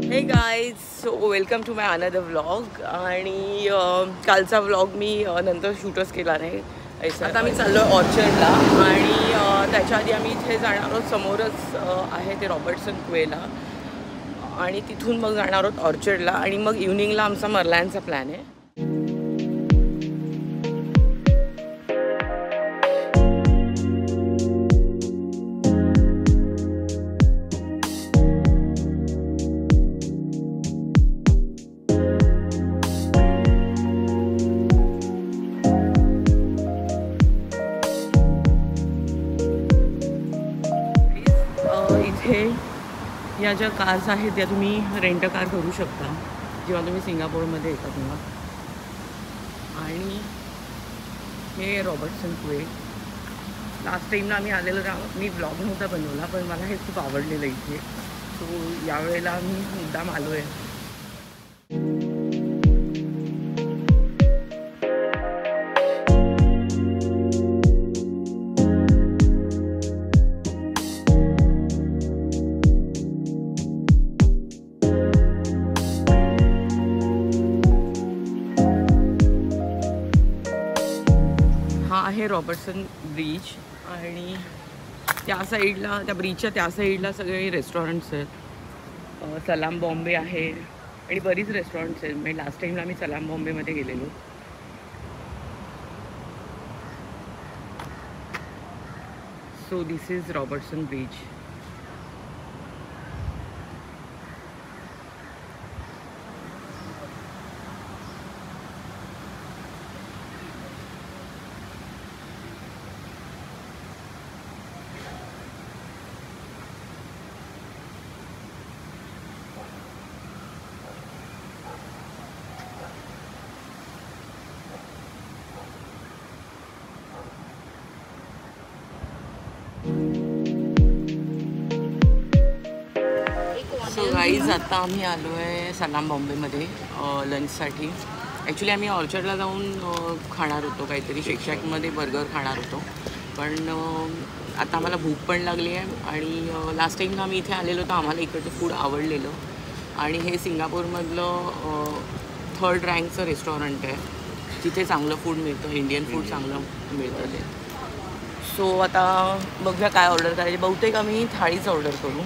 हे guys, so welcome to my another vlog. आणि कालचा व्लॉग मी नंतर शूटच केला नाही. आता आम्ही चाललो आहे ऑर्चर्डला आणि त्याच्या आधी आम्ही इथे जाणार आहोत. समोरच आहे ते रॉबर्टसन क्वेला आणि तिथून मग जाणार आहोत ऑर्चर्डला आणि मग इव्हनिंगला आमचा मर्लायनचा प्लॅन आहे. इथे या ज्या कार्स आहेत त्या तुम्ही रेंट कार करू शकता जेव्हा तुम्ही सिंगापूरमध्ये येता तेव्हा. आणि हे रॉबर्टसन क्वे. लास्ट टाईमला आम्ही आलेलो तेव्हा मी ब्लॉग नव्हता बनवला, पण मला हे खूप आवडलेलं इथे. सो यावेळेला मी मुद्दाम आलो आहे. हा आहे रॉबर्टसन ब्रिज आणि त्या साईडला, त्या ब्रिजच्या त्या साईडला सगळे रेस्टॉरंट्स आहेत. सलाम बॉम्बे आहे आणि बरीच रेस्टॉरंट्स आहेत. म्हणजे लास्ट टाईमला आम्ही सलाम बॉम्बेमध्ये गेलेलो. So this is Robertson bridge. So guys, आता आम्ही आलो आहे सलाम बॉम्बेमध्ये लंचसाठी. ॲक्च्युली आम्ही ऑर्चर्डला जाऊन खाणार होतो काहीतरी, शेकशॅकमध्ये बर्गर खाणार होतो. पण आता आम्हाला भूक पण लागली आहे आणि लास्ट टाईमला आम्ही इथे आलेलो तर आम्हाला इकडचं फूड आवडलेलं. आणि हे सिंगापूरमधलं 3rd रँकचं रेस्टॉरंट आहे जिथे चांगलं फूड मिळतं, इंडियन फूड चांगलं मिळतं ते. सो आता बघूया काय ऑर्डर करायचे. बहुतेक आम्ही थाळीच ऑर्डर करू.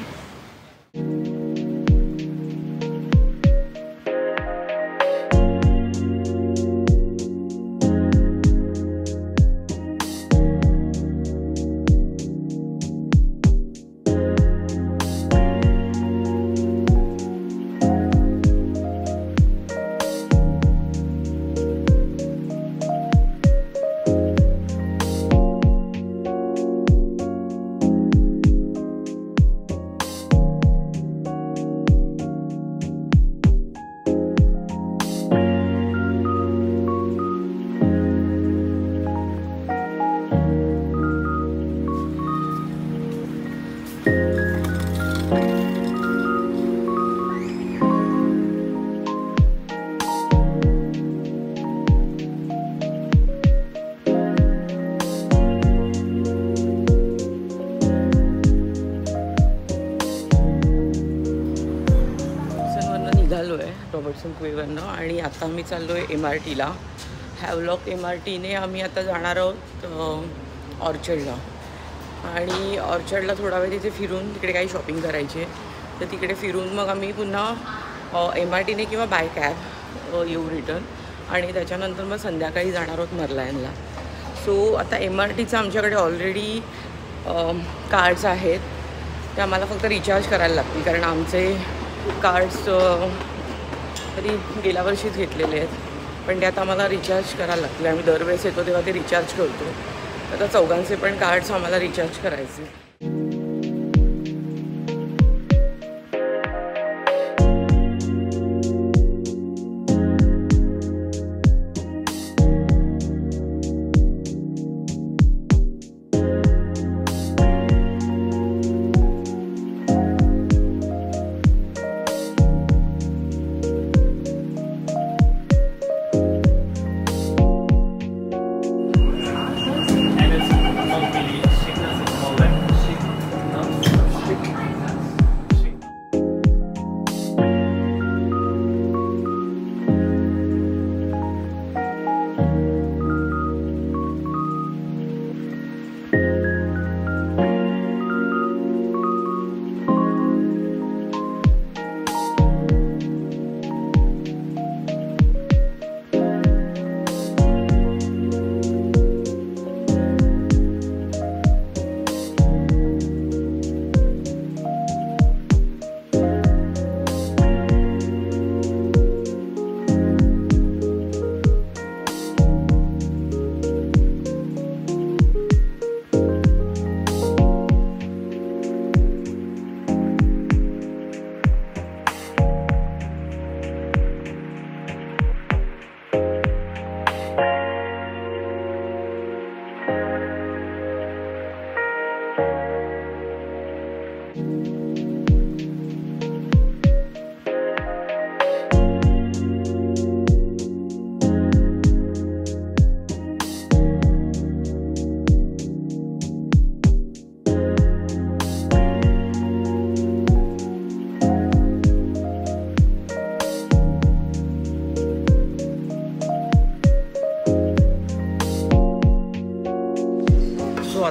निघालो आहे रॉबर्टसन क्वेवरनं आणि आता आम्ही चाललो आहे MRTला. हॅवलॉक MRTने आम्ही आता जाणार आहोत ऑर्चर्डला. आणि ऑर्चर्डला थोडा वेळ तिथे फिरून तिकडे काही शॉपिंग करायची आहे, तर तिकडे फिरून मग आम्ही पुन्हा MRTने किंवा बाय कॅब येऊ रिटर्न. आणि त्याच्यानंतर मग संध्याकाळी जाणार आहोत मर्लायनला. सो आता MRTचं आमच्याकडे ऑलरेडी कार्ड्स आहेत, ते आम्हाला फक्त रिचार्ज करायला लागतील कारण आमचे कार्ड्स तरी गेल्या वर्षीच घेतलेले आहेत, पण ते आता आम्हाला रिचार्ज करायला लागतील. आम्ही दरवेळेस येतो तेव्हा ते रिचार्ज करतो. आता चौघांचे पण कार्ड्स आम्हाला रिचार्ज करायचे.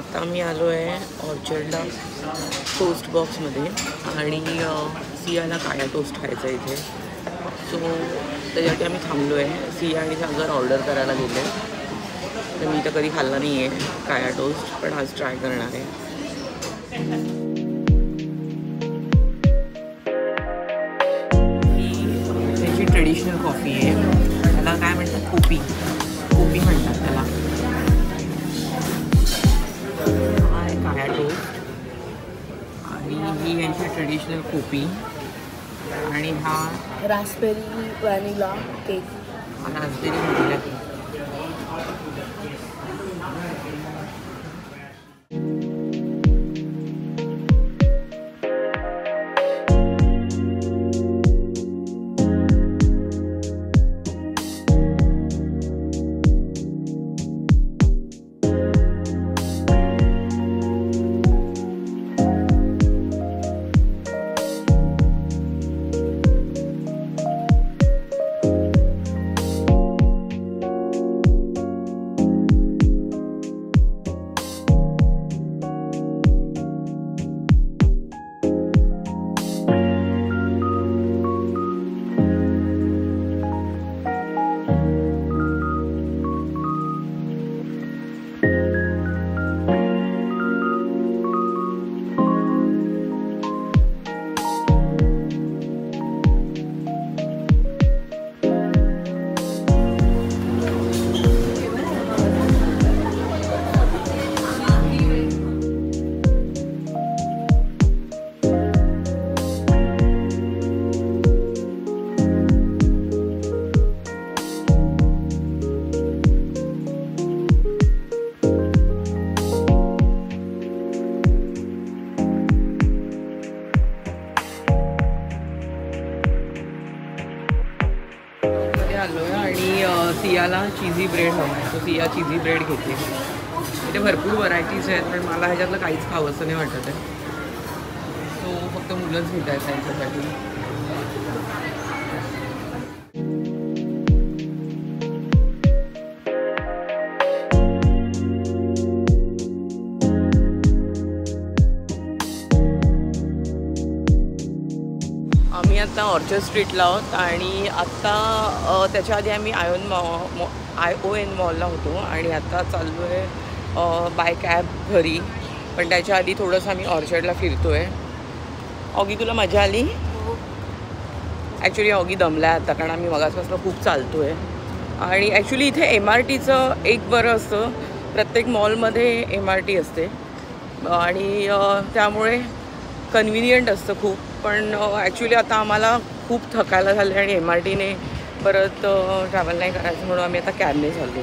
आता मी आलो आहे ऑर्चर्डला टोस्ट बॉक्समध्ये आणि सियाला काळ्या टोस्ट खायचा आहे इथे. सो त्याच्यासाठी आम्ही थांबलो आहे. सिया आणि सागर ऑर्डर करायला गेले. तर मी तर कधी खाल्ला नाही आहे काळ्या टोस्ट, पण आज ट्राय करणार आहे. ही त्याची ट्रेडिशनल कॉफी आहे. त्याला काय म्हणतात, कोपी म्हणतात त्याला. काळ्या टोस्ट आणि ही यांची ट्रेडिशनल कॉफी आणि हा Raspberry vanilla cake. Raspberry vanilla cake. आणि सियाला चीझी ब्रेड हवा आहे. तो सिया चीझी ब्रेड घेते. इथे भरपूर व्हरायटीज आहेत, पण मला ह्याच्यातलं काहीच खावं असं नाही वाटत आहे. तो फक्त मुलंच घेत आहेत त्यांच्यासाठी. आम्ही आता ऑर्चर्ड स्ट्रीटला आहोत आणि आत्ता त्याच्या आधी आम्ही ION मॉलला होतो आणि आता चाललो आहे बाय कॅब घरी. पण त्याच्या आधी थोडंसं आम्ही ऑर्चर्डला फिरतो आहे. ऑगी तुला मजा आली? ॲक्च्युली ऑगी दमला आहे आता, कारण आम्ही मगासपासून खूप चालतो आहे. आणि ॲक्च्युली इथे MRTचं एक बरं असतं, प्रत्येक मॉलमध्ये MRT असते आणि त्यामुळे कन्व्हिनियंट असतं खूप. पण ॲक्च्युली आता आम्हाला खूप थकायला झालं आणि MRTने परत ट्रॅव्हल नाही करायचं म्हणून आम्ही आता कॅबने चाललो.